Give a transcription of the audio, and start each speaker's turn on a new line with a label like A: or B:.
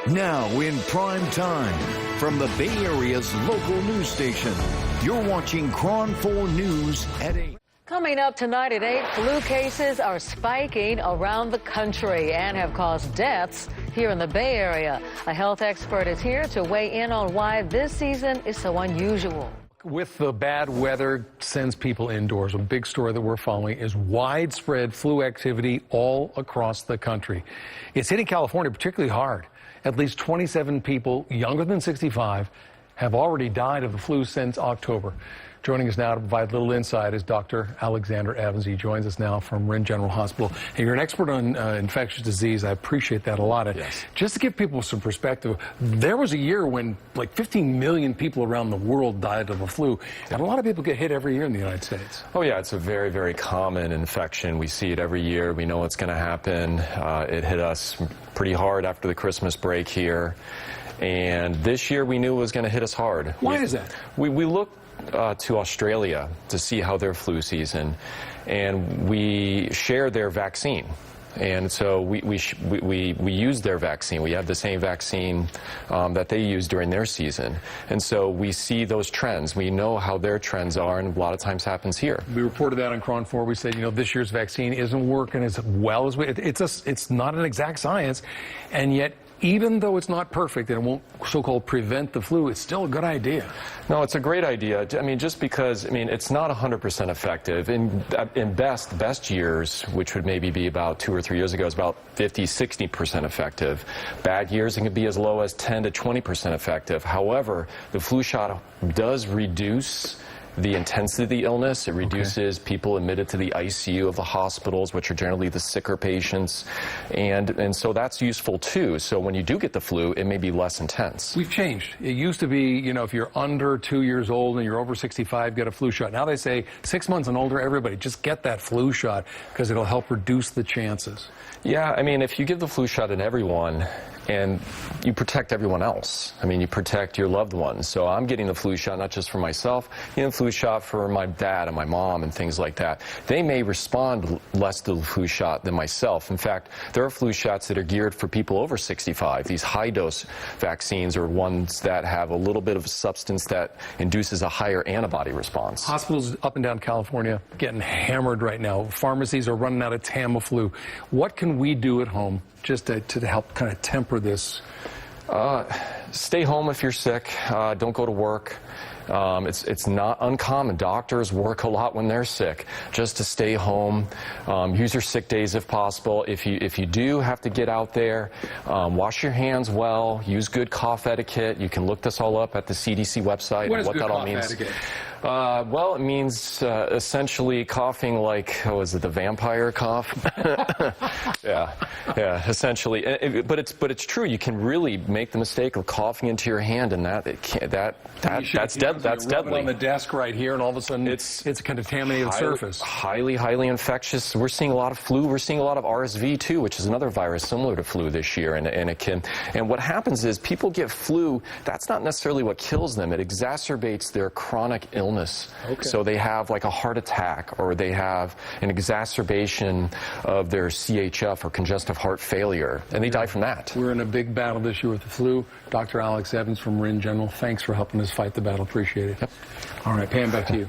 A: Now in prime time, from the Bay Area's local news station, you're watching KRON4 News at 8.
B: Coming up tonight at 8, flu cases are spiking around the country and have caused deaths here in the Bay Area. A health expert is here to weigh in on why this season is so unusual.
C: With the bad weather sends people indoors. A big story that we're following is widespread flu activity all across the country. It's hitting California particularly hard. At least 27 people younger than 65 have already died of the flu since October. Joining us now to provide a little insight is Dr. Alexander Evans. He joins us now from Marin General Hospital. Hey, you're an expert on infectious disease. I appreciate that a lot.
D: Yes.
C: Just to give people some perspective, there was a year when like 15 million people around the world died of the flu, and a lot of people get hit every year in the United States.
D: Oh, yeah, it's a very, very common infection. We see it every year. We know it's going to happen. It hit us pretty hard after the Christmas break here, and this year we knew it was going to hit us hard.
C: Why is that?
D: We looked to Australia to see how their flu season, and we share their vaccine. And so we use their vaccine. We have the same vaccine that they use during their season. And so we see those trends. We know how their trends are, and a lot of times happens here.
C: We reported that on KRON4. We said, you know, this year's vaccine isn't working as well as it's not an exact science, and yet even though it's not perfect and it won't so-called prevent the flu, it's still a good idea.
D: No, it's a great idea. I mean, just because, I mean, it's not 100% effective. In best years, which would maybe be about 2 or 3 years ago, is about 50-60% effective. Bad years, it can be as low as 10 to 20% effective. However, the flu shot does reduce the intensity of the illness. It reduces people admitted to the ICU of the hospitals, which are generally the sicker patients. And so that's useful too. So when you do get the flu, it may be less intense.
C: We've changed. It used to be, you know, if you're under 2 years old and you're over 65, get a flu shot. Now they say 6 months and older, everybody, just get that flu shot because it'll help reduce the chances.
D: Yeah, I mean, if you give the flu shot in everyone, and you protect everyone else. I mean, you protect your loved ones. So I'm getting the flu shot not just for myself, the flu shot for my dad and my mom and things like that. They may respond less to the flu shot than myself. In fact, there are flu shots that are geared for people over 65. These high-dose vaccines are ones that have a little bit of a substance that induces a higher antibody response.
C: Hospitals up and down California getting hammered right now. Pharmacies are running out of Tamiflu. What can we do at home just to help kind of temper this?
D: Stay home if you're sick. Don't go to work. It's not uncommon. Doctors work a lot when they're sick. Just to stay home. Use your sick days if possible. If you do have to get out there, wash your hands well. Use good cough etiquette. You can look this all up at the CDC website.
C: What is
D: what
C: good
D: that all
C: cough
D: means.
C: etiquette?
D: Well, it means essentially coughing like, was it the vampire cough? yeah, essentially. But it's true. You can really make the mistake of coughing into your hand, and that's deadly.
C: On the desk right here, and all of a sudden it's a contaminated surface.
D: Highly infectious. We're seeing a lot of flu. We're seeing a lot of RSV too, which is another virus similar to flu this year. And what happens is people get flu. That's not necessarily what kills them. It exacerbates their chronic illness.
C: Okay.
D: So they have like a heart attack, or they have an exacerbation of their CHF, or congestive heart failure, and they die from that.
C: We're in a big battle this year with the flu. Dr. Alex Evans from Marin General, thanks for helping us fight the battle. Appreciate it.
D: Yep.
C: All right, Pam, back to you.